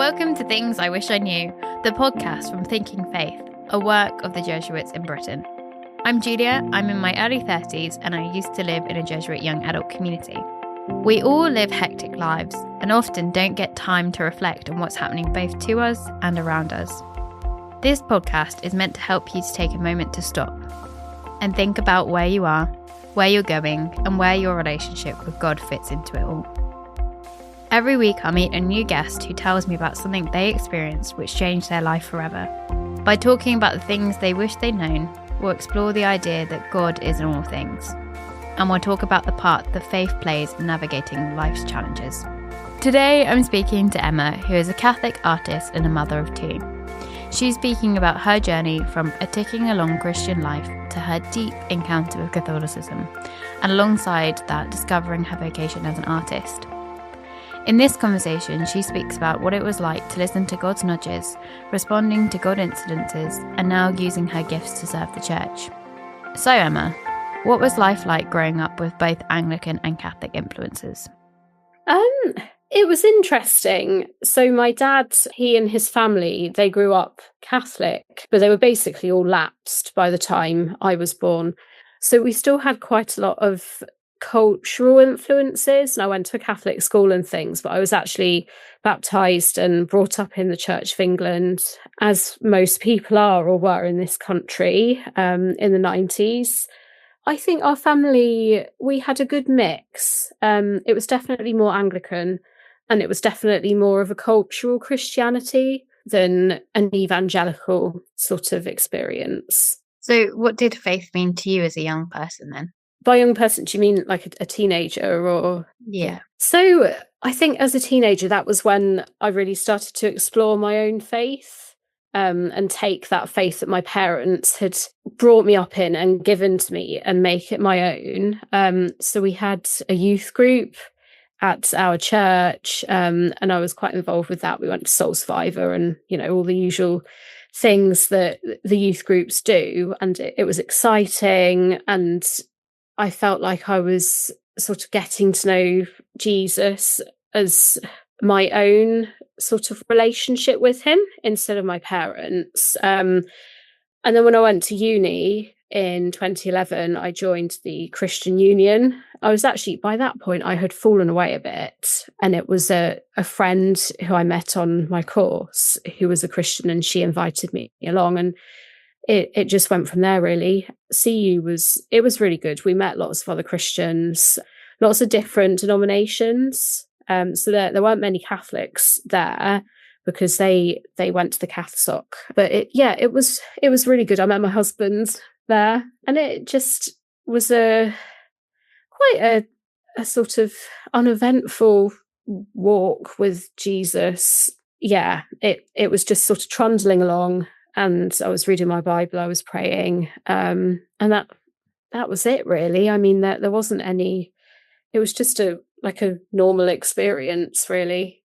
Welcome to Things I Wish I Knew, the podcast from Thinking Faith, a work of the Jesuits in Britain. I'm Julia, I'm in my early 30s and I used to live in a Jesuit young adult community. We all live hectic lives and often don't get time to reflect on what's happening both to us and around us. This podcast is meant to help you to take a moment to stop and think about where you are, where you're going, and where your relationship with God fits into it all. Every week I meet a new guest who tells me about something they experienced which changed their life forever. By talking about the things they wish they'd known, we'll explore the idea that God is in all things. And we'll talk about the part that faith plays in navigating life's challenges. Today I'm speaking to Emma, who is a Catholic artist and a mother of two. She's speaking about her journey from a ticking along Christian life to her deep encounter with Catholicism, and alongside that discovering her vocation as an artist. In this conversation, she speaks about what it was like to listen to God's nudges, responding to God incidences, and now using her gifts to serve the church. So Emma, what was life like growing up with both Anglican and Catholic influences? It was interesting. So my dad, he and his family, they grew up Catholic, but they were basically all lapsed by the time I was born. So we still had quite a lot of cultural influences, and I went to a Catholic school and things, but I was actually baptised and brought up in the Church of England, as most people are or were in this country in the 90s. I think our family, we had a good mix. It was definitely more Anglican, and it was definitely more of a cultural Christianity than an evangelical sort of experience. So what did faith mean to you as a young person then? By young person, do you mean like a teenager or? Yeah. So I think as a teenager, that was when I really started to explore my own faith and take that faith that my parents had brought me up in and given to me and make it my own. So we had a youth group at our church and I was quite involved with that. We went to Soul Survivor and, all the usual things that the youth groups do. And it was exciting, and I felt like I was sort of getting to know Jesus as my own sort of relationship with him instead of my parents. And then when I went to uni in 2011, I joined the Christian Union. I was actually, by that point, I had fallen away a bit. And it was a friend who I met on my course who was a Christian, and she invited me along. And it just went from there, really. CU was really good. We met lots of other Christians, lots of different denominations. So there weren't many Catholics there because they went to the CathSoc. But it was really good. I met my husband there, and it just was quite a sort of uneventful walk with Jesus. Yeah, it was just sort of trundling along. And I was reading my Bible, I was praying, and that was it, really. I mean, there wasn't any. It was just a normal experience, really.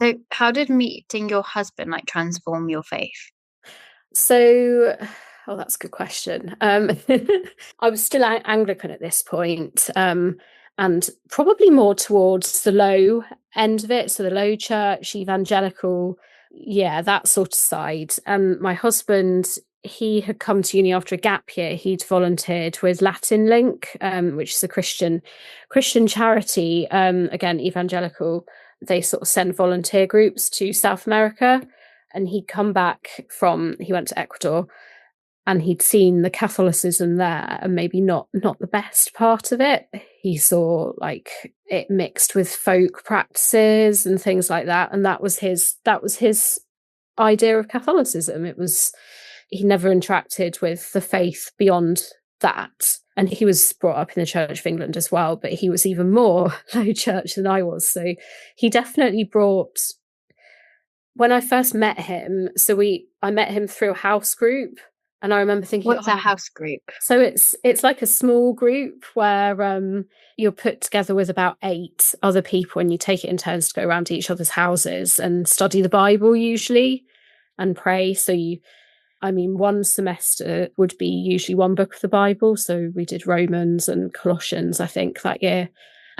So, how did meeting your husband transform your faith? So, that's a good question. I was still Anglican at this point, and probably more towards the low end of it, so the low church, evangelical. Yeah, that sort of side. And my husband, he had come to uni after a gap year. He'd volunteered with Latin Link, which is a Christian charity, again, evangelical. They sort of send volunteer groups to South America. And he'd come back he went to Ecuador, and he'd seen the Catholicism there, and maybe not the best part of it. He saw it mixed with folk practices and things like that, and that was his idea of Catholicism. He never interacted with the faith beyond that, and he was brought up in the Church of England as well, but he was even more low church than I was. So he definitely brought. When I first met him, I met him through a house group. And I remember thinking, what's a house group? So it's like a small group where you're put together with about 8 other people, and you take it in turns to go around to each other's houses and study the Bible usually and pray. So one semester would be usually one book of the Bible. So we did Romans and Colossians, I think, that year.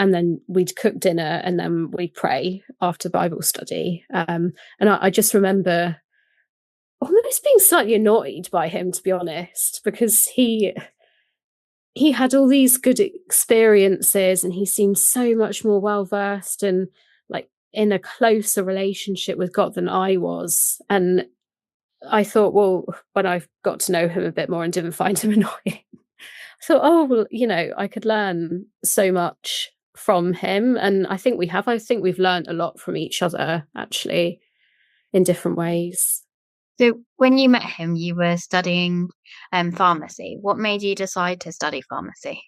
and then we'd cook dinner, and then we'd pray after Bible study. And I just remember almost being slightly annoyed by him, to be honest, because he had all these good experiences, and he seemed so much more well-versed and like in a closer relationship with God than I was. And I thought, well, when I got to know him a bit more and didn't find him annoying, I thought, oh, well, I could learn so much from him. And I think we've learned a lot from each other, actually, in different ways. So when you met him, you were studying pharmacy. What made you decide to study pharmacy?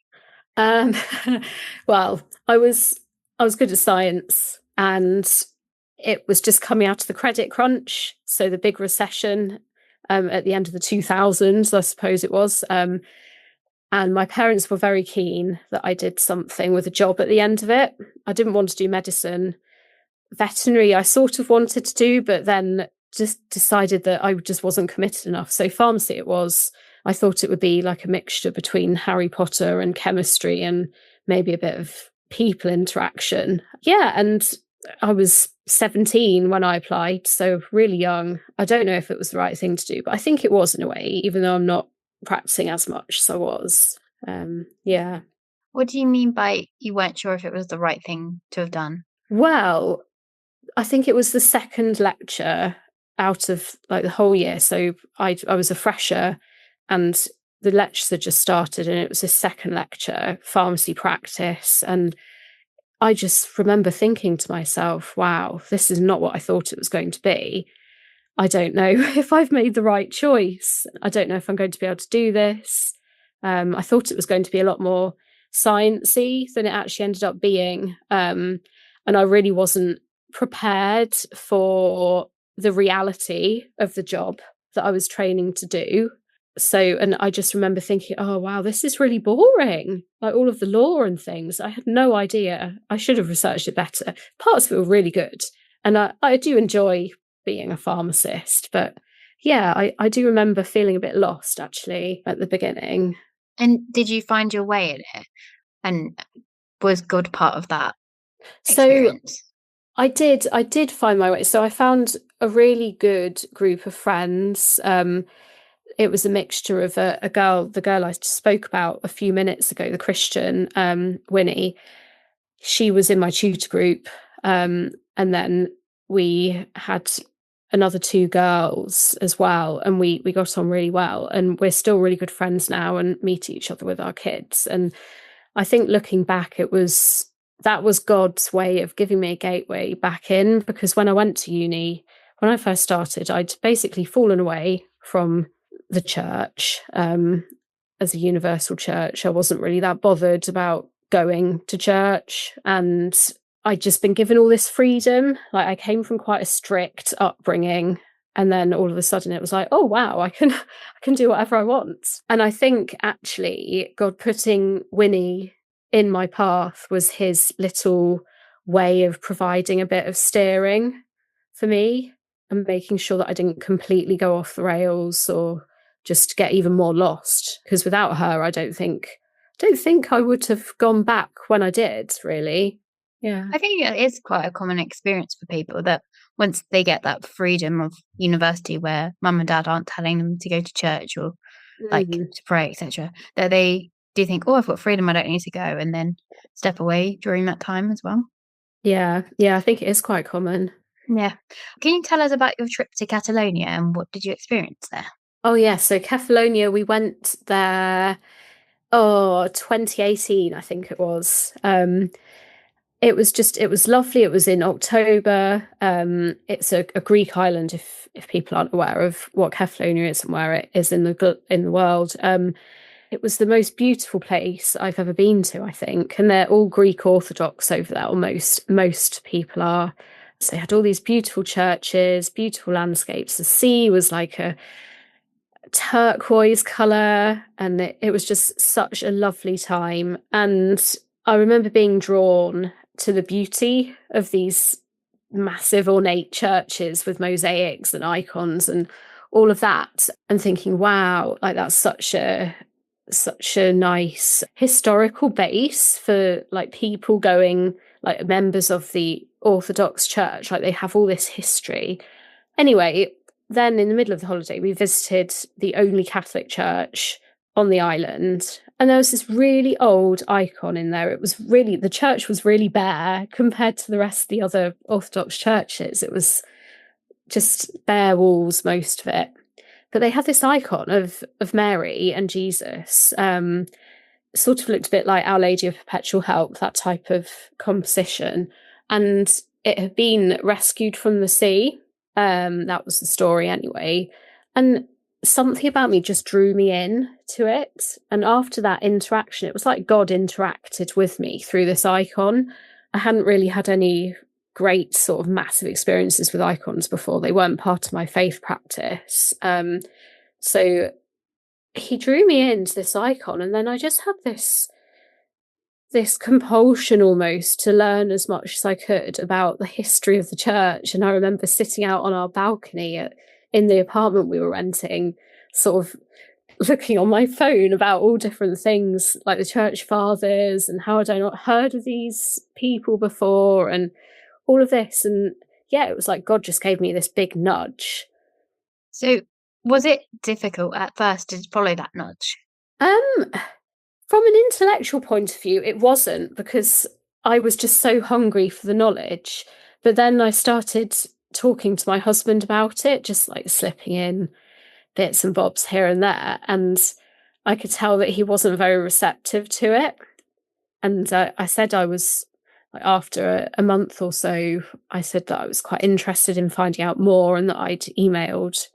Well, I was good at science, and it was just coming out of the credit crunch. So the big recession at the end of the 2000s, I suppose it was. And my parents were very keen that I did something with a job at the end of it. I didn't want to do medicine. Veterinary, I sort of wanted to do, but then just decided that I just wasn't committed enough. So pharmacy it was. I thought it would be like a mixture between Harry Potter and chemistry and maybe a bit of people interaction. Yeah, and I was 17 when I applied, so really young. I don't know if it was the right thing to do, but I think it was in a way, even though I'm not practicing as much as I was. Yeah. What do you mean by you weren't sure if it was the right thing to have done? Well, I think it was the second lecture out of like the whole year. So I was a fresher, and the lectures had just started, and it was a second lecture, pharmacy practice. And I just remember thinking to myself, wow, this is not what I thought it was going to be. I don't know if I've made the right choice. I don't know if I'm going to be able to do this. I thought it was going to be a lot more sciencey than it actually ended up being. And I really wasn't prepared for the reality of the job that I was training to do. So, and I just remember thinking, oh, wow, this is really boring. Like all of the law and things. I had no idea. I should have researched it better. Parts of it were really good. And I do enjoy being a pharmacist. But yeah, I do remember feeling a bit lost, actually, at the beginning. And did you find your way in it? And was God part of that experience? So I did find my way. So I found a really good group of friends. It was a mixture of the girl I spoke about a few minutes ago, the Christian, Winnie. She was in my tutor group. And then we had another two girls as well. And we got on really well. And we're still really good friends now and meet each other with our kids. And I think looking back, that was God's way of giving me a gateway back in, because when I went to uni, when I first started, I'd basically fallen away from the church as a universal church. I wasn't really that bothered about going to church, and I'd just been given all this freedom. Like I came from quite a strict upbringing, and then all of a sudden it was like, oh wow, I can do whatever I want. And I think actually God putting Winnie in my path was his little way of providing a bit of steering for me and making sure that I didn't completely go off the rails or just get even more lost. Because without her, I don't think I would have gone back when I did, really. Yeah. I think it is quite a common experience for people that once they get that freedom of university where mum and dad aren't telling them to go to church or like to pray, etc., that they do think, oh, I've got freedom, I don't need to go, and then step away during that time as well. Yeah, I think it is quite common. Yeah. Can you tell us about your trip to Catalonia and what did you experience there? Oh, yeah. So Kefalonia, we went there, 2018, I think it was. It was lovely. It was in October. It's a Greek island, if people aren't aware of what Kefalonia is and where it is in the world. It was the most beautiful place I've ever been to, I think. And they're all Greek Orthodox over there, or most people are. So they had all these beautiful churches, beautiful landscapes. The sea was like a turquoise colour, and it was just such a lovely time. And I remember being drawn to the beauty of these massive ornate churches with mosaics and icons and all of that, and thinking, wow, like that's such a such a nice historical base for like people going, like members of the Orthodox Church, like they have all this history. Anyway, then in the middle of the holiday, we visited the only Catholic church on the island. And there was this really old icon in there. It was really, the church was really bare compared to the rest of the other Orthodox churches. It was just bare walls, most of it. But they had this icon of Mary and Jesus. Sort of looked a bit like Our Lady of Perpetual Help, that type of composition. And it had been rescued from the sea. That was the story anyway. And something about me just drew me in to it. And after that interaction, it was like God interacted with me through this icon. I hadn't really had any great sort of massive experiences with icons before. They weren't part of my faith practice. So he drew me into this icon, and then I just had this compulsion almost to learn as much as I could about the history of the church. And I remember sitting out on our balcony in the apartment we were renting, sort of looking on my phone about all different things like the church fathers and how had I not heard of these people before and all of this. And yeah, it was like God just gave me this big nudge. So was it difficult at first to follow that nudge? From an intellectual point of view, it wasn't, because I was just so hungry for the knowledge. But then I started talking to my husband about it, just like slipping in bits and bobs here and there. And I could tell that he wasn't very receptive to it. And I said I was, after a month or so, I said that I was quite interested in finding out more and that I'd emailed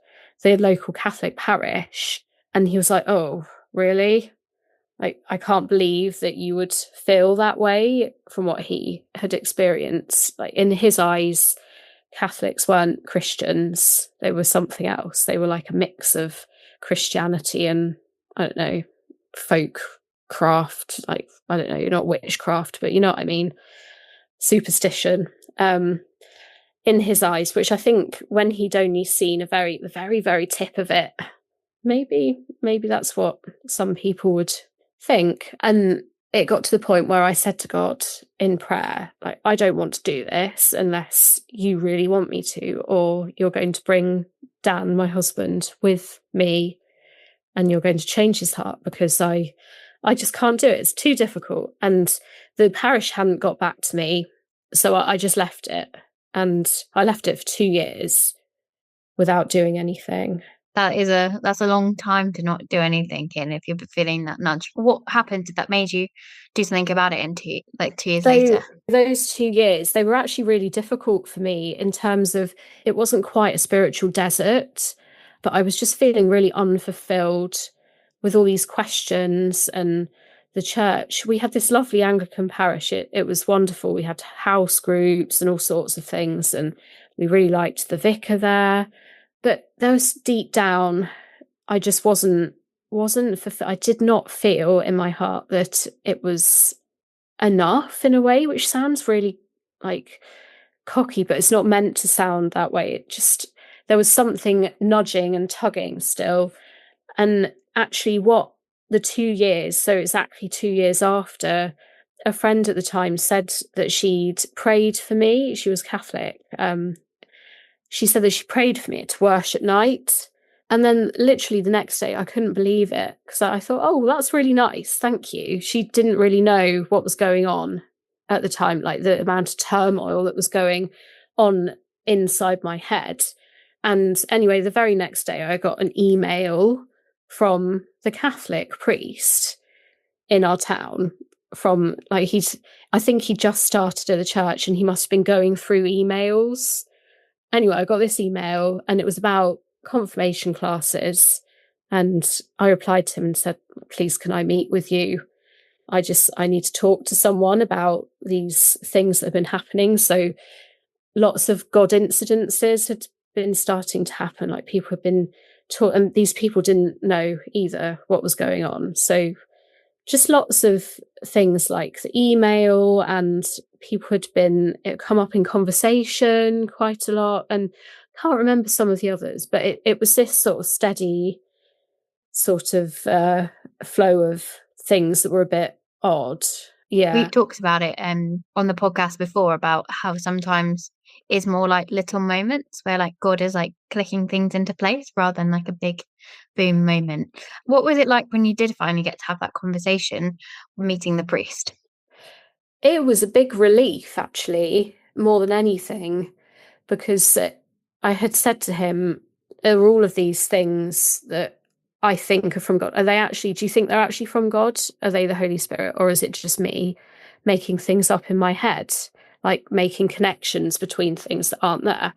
the local Catholic parish. And he was like, "Oh, really? Like, I can't believe that you would feel that way," from what he had experienced. Like, in his eyes, Catholics weren't Christians. They were something else. They were like a mix of Christianity and, I don't know, folk craft. Like, I don't know, not witchcraft, but you know what I mean? Superstition. In his eyes, which I think when he'd only seen the very, very tip of it, maybe that's what some people would think. And it got to the point where I said to God in prayer, like, I don't want to do this unless you really want me to, or you're going to bring Dan, my husband, with me and you're going to change his heart, because I just can't do it. It's too difficult. And the parish hadn't got back to me, so I just left it. And I left it for 2 years without doing anything. That's a long time to not do anything in, if you're feeling that nudge. What happened that made you do something about it in 2 years later? Those 2 years, they were actually really difficult for me in terms of, it wasn't quite a spiritual desert, but I was just feeling really unfulfilled with all these questions. And the church, we had this lovely Anglican parish. It was wonderful. We had house groups and all sorts of things, and we really liked the vicar there. But there was, deep down, I just wasn't I did not feel in my heart that it was enough, in a way, which sounds really like cocky, but it's not meant to sound that way. It just, there was something nudging and tugging still. And actually, what the 2 years, so exactly 2 years after, a friend at the time said that she'd prayed for me. She was Catholic. She said that she prayed for me at worship night. And then literally the next day, I couldn't believe it, because I thought, oh, that's really nice. Thank you. She didn't really know what was going on at the time, like the amount of turmoil that was going on inside my head. And anyway, the very next day, I got an email from the Catholic priest in our town, from like, I think he just started at the church and he must have been going through emails. Anyway, I got this email and it was about confirmation classes. And I replied to him and said, "Please, can I meet with you? I need to talk to someone about these things that have been happening." So lots of God incidences had been starting to happen. Like, people have been taught, and these people didn't know either what was going on. So just lots of things like the email, and people had been, it come up in conversation quite a lot, and can't remember some of the others, but it was this sort of steady sort of flow of things that were a bit odd. Yeah. We talked about it on the podcast before about how sometimes it's more like little moments where like God is like clicking things into place rather than like a big boom moment. What was it like when you did finally get to have that conversation meeting the priest? It was a big relief, actually, more than anything, because I had said to him, are all of these things that I think are from God, do you think they're actually from God? Are they the Holy Spirit? Or is it just me making things up in my head, like making connections between things that aren't there?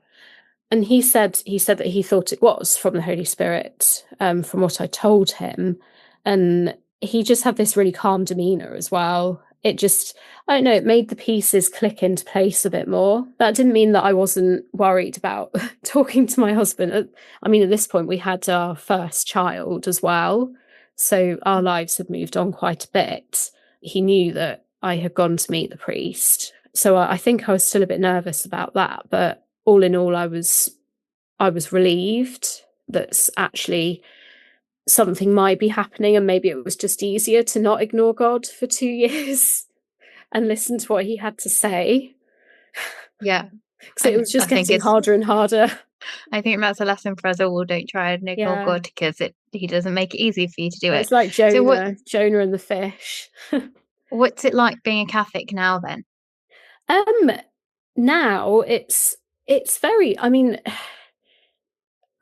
And he said that he thought it was from the Holy Spirit, from what I told him. And he just had this really calm demeanor as well. It just, I don't know, it made the pieces click into place a bit more. That didn't mean that I wasn't worried about talking to my husband. I mean, at this point, we had our first child as well. So our lives had moved on quite a bit. He knew that I had gone to meet the priest. So I think I was still a bit nervous about that. But all in all, I was relieved that actually something might be happening, and maybe it was just easier to not ignore God for 2 years and listen to what he had to say. Yeah. Because it was just getting harder and harder. I think that's a lesson for us all. Don't try and ignore God, because he doesn't make it easy for you to do it. It's like Jonah and the fish. What's it like being a Catholic now then? Now it's very, I mean,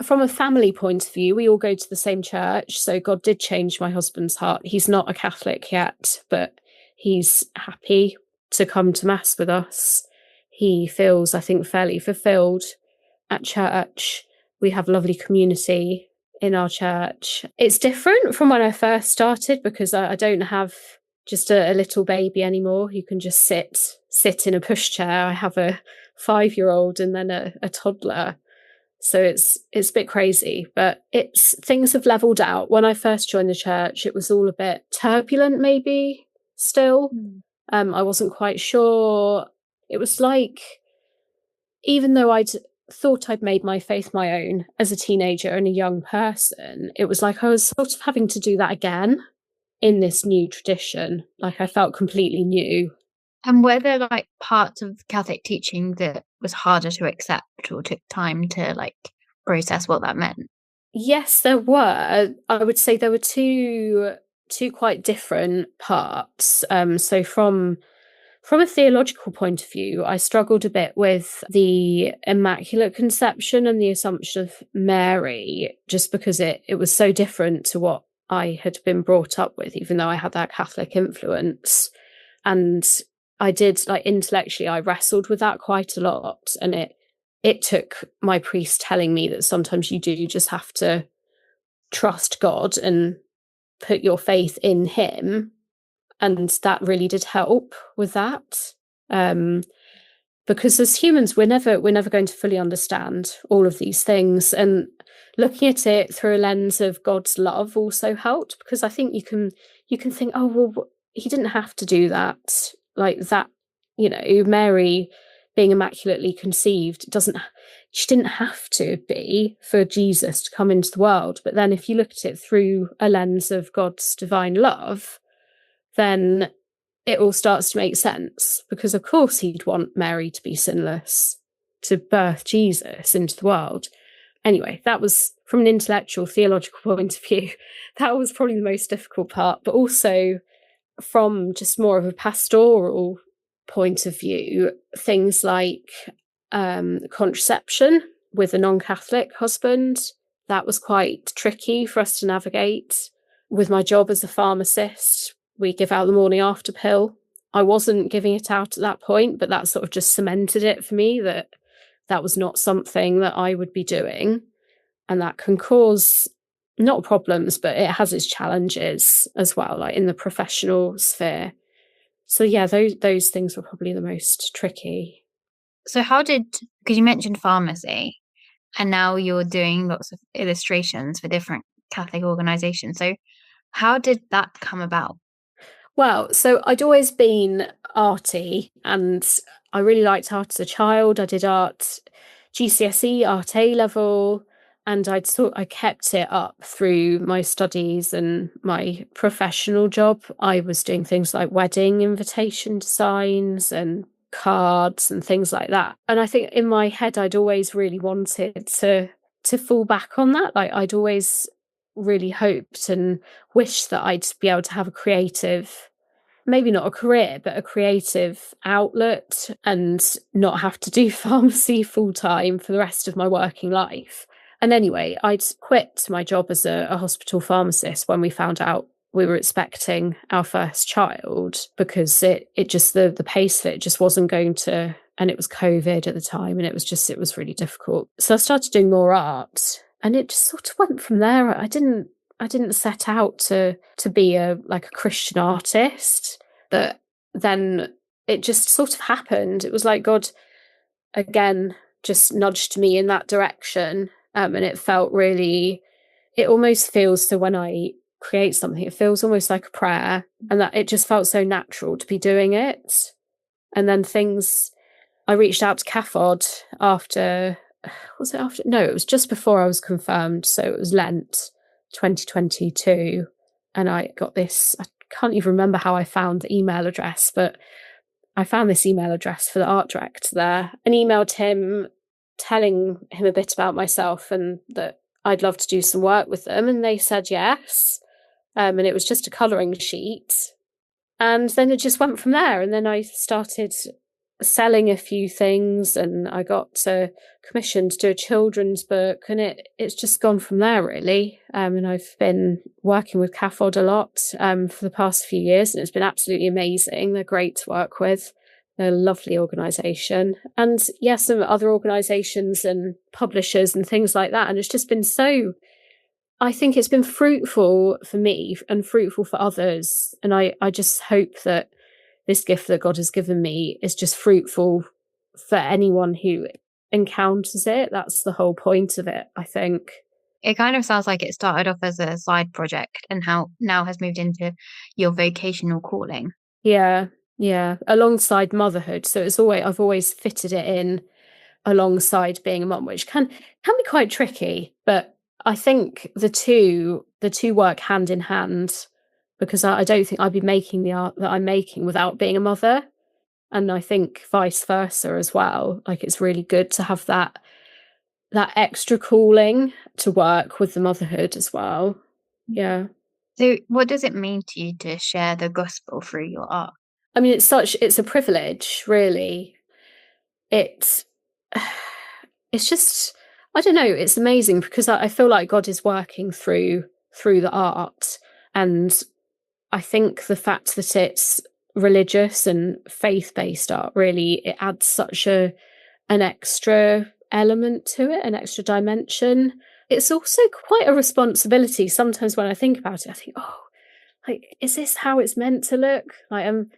from a family point of view, we all go to the same church. So God did change my husband's heart. He's not a Catholic yet, but he's happy to come to Mass with us. He feels, I think, fairly fulfilled at church. We have a lovely community in our church. It's different from when I first started, because I don't have just a little baby anymore who can just sit in a pushchair. I have a 5-year-old and then a toddler. So it's a bit crazy, but things have leveled out. When I first joined the church, it was all a bit turbulent, maybe still. I wasn't quite sure. It was like, even though I'd thought I'd made my faith my own as a teenager and a young person, it was like I was sort of having to do that again in this new tradition. Like I felt completely new. And were there like parts of Catholic teaching that was harder to accept or took time to like process what that meant? Yes, there were. I would say there were two quite different parts. So from a theological point of view, I struggled a bit with the Immaculate Conception and the Assumption of Mary, just because it was so different to what I had been brought up with, even though I had that Catholic influence. And I did, like, intellectually, I wrestled with that quite a lot. And it took my priest telling me that sometimes you do just have to trust God and put your faith in him. And that really did help with that. Because as humans, we're never going to fully understand all of these things. And looking at it through a lens of God's love also helped, because I think you can think, oh, well, he didn't have to do that. Like that, Mary being immaculately conceived she didn't have to be for Jesus to come into the world. But then if you look at it through a lens of God's divine love, then it all starts to make sense, because of course he'd want Mary to be sinless to birth Jesus into the world. Anyway, that was, from an intellectual, theological point of view, that was probably the most difficult part. But also from just more of a pastoral point of view, things like contraception with a non-Catholic husband, that was quite tricky for us to navigate. With my job as a pharmacist, we give out the morning after pill. I wasn't giving it out at that point, but that sort of just cemented it for me that was not something that I would be doing. And that can cause not problems, but it has its challenges as well, like in the professional sphere. So yeah, those things were probably the most tricky. So because you mentioned pharmacy, and now you're doing lots of illustrations for different Catholic organizations. So how did that come about? Well, so I'd always been arty, and I really liked art as a child. I did art GCSE, art A level. And I kept it up through my studies and my professional job. I was doing things like wedding invitation designs and cards and things like that. And I think in my head, I'd always really wanted to fall back on that. Like I'd always really hoped and wished that I'd be able to have a creative, maybe not a career, but a creative outlet and not have to do pharmacy full time for the rest of my working life. And anyway, I'd quit my job as a hospital pharmacist when we found out we were expecting our first child, because it just the pace of it just wasn't going to, and it was COVID at the time, and it was really difficult. So I started doing more art, and it just sort of went from there. I didn't set out to be a Christian artist, but then it just sort of happened. It was like God again just nudged me in that direction. And it felt really, it almost feels, so when I create something, it feels almost like a prayer, and that it just felt so natural to be doing it. And then I reached out to CAFOD after, was it after? No, it was just before I was confirmed. So it was Lent 2022. And I got this, I can't even remember how I found the email address, but I found this email address for the art director there and emailed him, telling him a bit about myself and that I'd love to do some work with them. And they said yes. And it was just a colouring sheet. And then it just went from there. And then I started selling a few things, and I got commissioned to do a children's book, and it's just gone from there, really. And I've been working with CAFOD a lot for the past few years, and it's been absolutely amazing. They're great to work with. They're a lovely organisation. And yes, some other organisations and publishers and things like that. And it's just been I think it's been fruitful for me and fruitful for others. And I just hope that this gift that God has given me is just fruitful for anyone who encounters it. That's the whole point of it, I think. It kind of sounds like it started off as a side project and how now has moved into your vocational calling. Yeah, alongside motherhood. So I've always fitted it in alongside being a mum, which can be quite tricky, but I think the two work hand in hand, because I don't think I'd be making the art that I'm making without being a mother. And I think vice versa as well. Like it's really good to have that extra calling to work with the motherhood as well. Yeah. So what does it mean to you to share the gospel through your art? I mean, it's a privilege, really. It's just, I don't know, it's amazing because I feel like God is working through the art. And I think the fact that it's religious and faith-based art, really, it adds such an extra element to it, an extra dimension. It's also quite a responsibility. Sometimes when I think about it, I think, oh, like, is this how it's meant to look? Like, am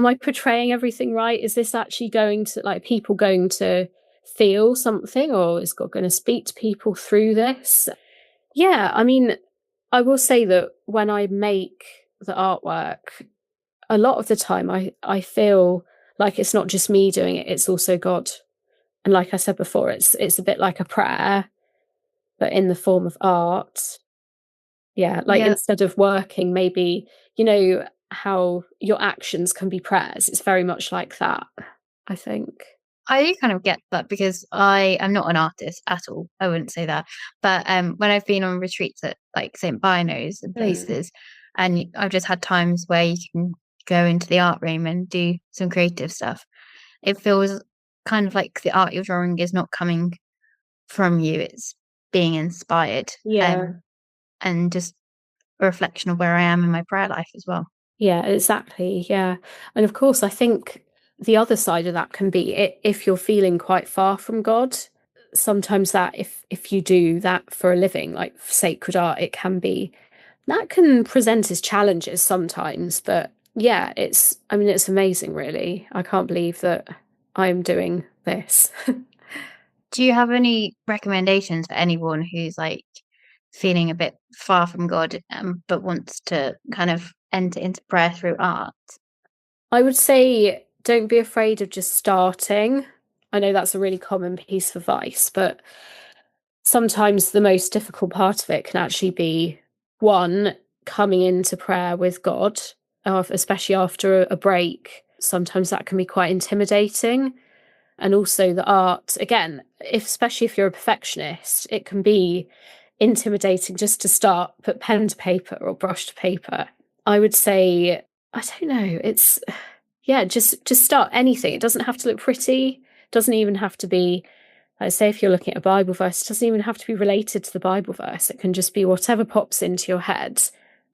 I portraying everything right? Is this actually going to, like, people going to feel something, or is God going to speak to people through this? Yeah, I mean, I will say that when I make the artwork, a lot of the time I feel like it's not just me doing it, it's also God. And like I said before, it's a bit like a prayer, but in the form of art. Yeah, instead of working, maybe, how your actions can be prayers. It's very much like that, I think. I do kind of get that because I am not an artist at all. I wouldn't say that. But when I've been on retreats at like St. Bino's and places, and I've just had times where you can go into the art room and do some creative stuff, it feels kind of like the art you're drawing is not coming from you. It's being inspired. Yeah. And just a reflection of where I am in my prayer life as well. Yeah, exactly. Yeah. And of course, I think the other side of that can be if you're feeling quite far from God, sometimes that if you do that for a living, like sacred art, that can present as challenges sometimes. But yeah, it's amazing, really. I can't believe that I'm doing this. Do you have any recommendations for anyone who's like feeling a bit far from God, but wants to kind of enter into prayer through art? I would say don't be afraid of just starting. I know that's a really common piece of advice, but sometimes the most difficult part of it can actually be, one, coming into prayer with God, especially after a break. Sometimes that can be quite intimidating. And also the art, again, especially if you're a perfectionist, it can be intimidating just to start, put pen to paper or brush to paper. I would say, I don't know, it's, just start anything. It doesn't have to look pretty. It doesn't even have to be, like, say if you're looking at a Bible verse, it doesn't even have to be related to the Bible verse. It can just be whatever pops into your head.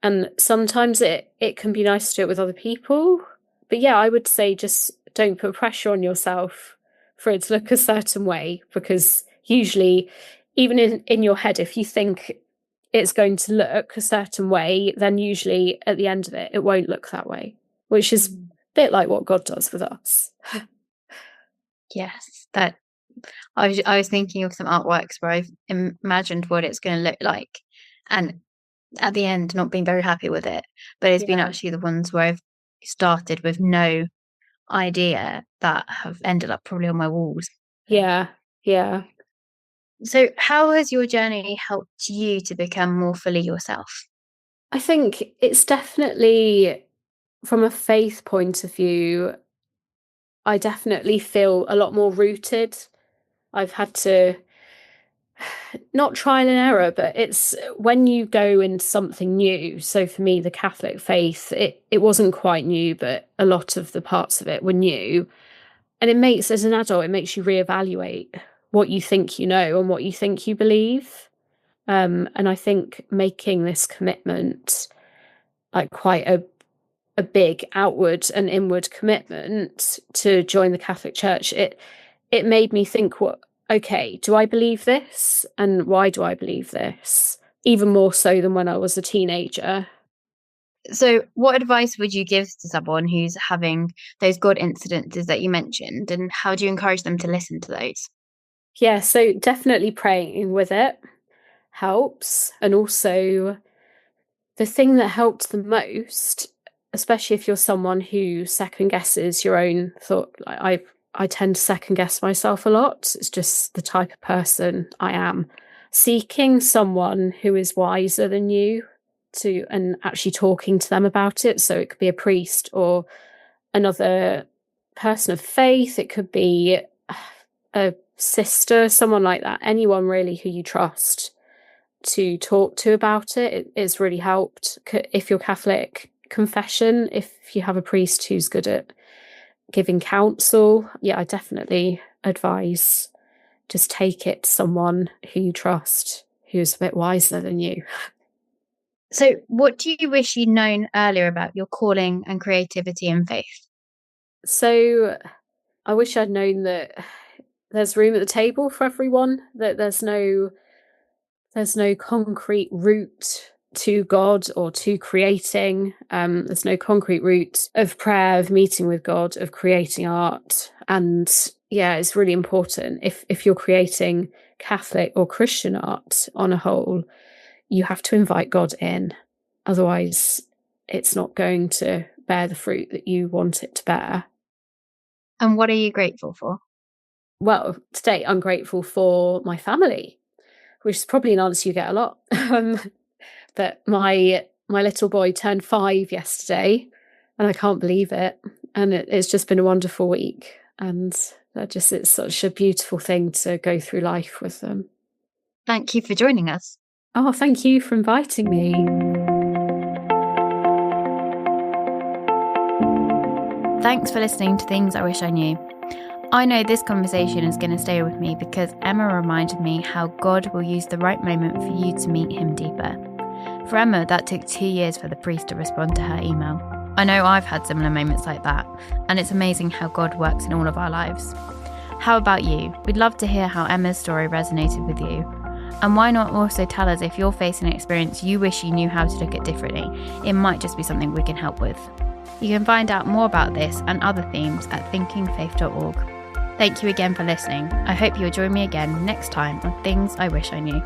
And sometimes it can be nice to do it with other people. But yeah, I would say just don't put pressure on yourself for it to look a certain way, because usually, even in your head, if you think it's going to look a certain way, then usually at the end of it, it won't look that way, which is a bit like what God does with us. Yes, that I was thinking of some artworks where I've imagined what it's going to look like, and at the end not being very happy with it. But it's been actually the ones where I've started with no idea that have ended up probably on my walls. Yeah. So how has your journey helped you to become more fully yourself? I think it's definitely, from a faith point of view, I definitely feel a lot more rooted. I've had to, not trial and error, but it's when you go into something new. So for me, the Catholic faith, it wasn't quite new, but a lot of the parts of it were new. And it makes, as an adult, it makes you reevaluate what you think you know and what you think you believe. And I think making this commitment, like quite a big outward and inward commitment to join the Catholic Church, it made me think, okay, do I believe this? And why do I believe this? Even more so than when I was a teenager. So what advice would you give to someone who's having those God incidences that you mentioned, and how do you encourage them to listen to those? Yeah, so definitely praying with it helps. And also the thing that helped the most, especially if you're someone who second guesses your own thought, like I tend to second guess myself a lot. It's just the type of person I am. Seeking someone who is wiser than you and actually talking to them about it. So it could be a priest or another person of faith. It could be a sister, someone like that. Anyone really who you trust to talk to about it is really helped. If you're Catholic, confession. If you have a priest who's good at giving counsel, I definitely advise just take it to someone who you trust, who's a bit wiser than you. So what do you wish you'd known earlier about your calling and creativity and faith? So I wish I'd known that there's room at the table for everyone, that there's no concrete route to God or to creating. There's no concrete route of prayer, of meeting with God, of creating art. And it's really important. If you're creating Catholic or Christian art on a whole, you have to invite God in. Otherwise, it's not going to bear the fruit that you want it to bear. And what are you grateful for? Well, today I'm grateful for my family, which is probably an answer you get a lot. But my little boy turned 5 yesterday, and I can't believe it. And it's just been a wonderful week. And it's such a beautiful thing to go through life with them. Thank you for joining us. Oh, thank you for inviting me. Thanks for listening to Things I Wish I Knew. I know this conversation is going to stay with me because Emma reminded me how God will use the right moment for you to meet him deeper. For Emma, that took 2 years for the priest to respond to her email. I know I've had similar moments like that, and it's amazing how God works in all of our lives. How about you? We'd love to hear how Emma's story resonated with you. And why not also tell us if you're facing an experience you wish you knew how to look at differently? It might just be something we can help with. You can find out more about this and other themes at thinkingfaith.org. Thank you again for listening. I hope you'll join me again next time on Things I Wish I Knew.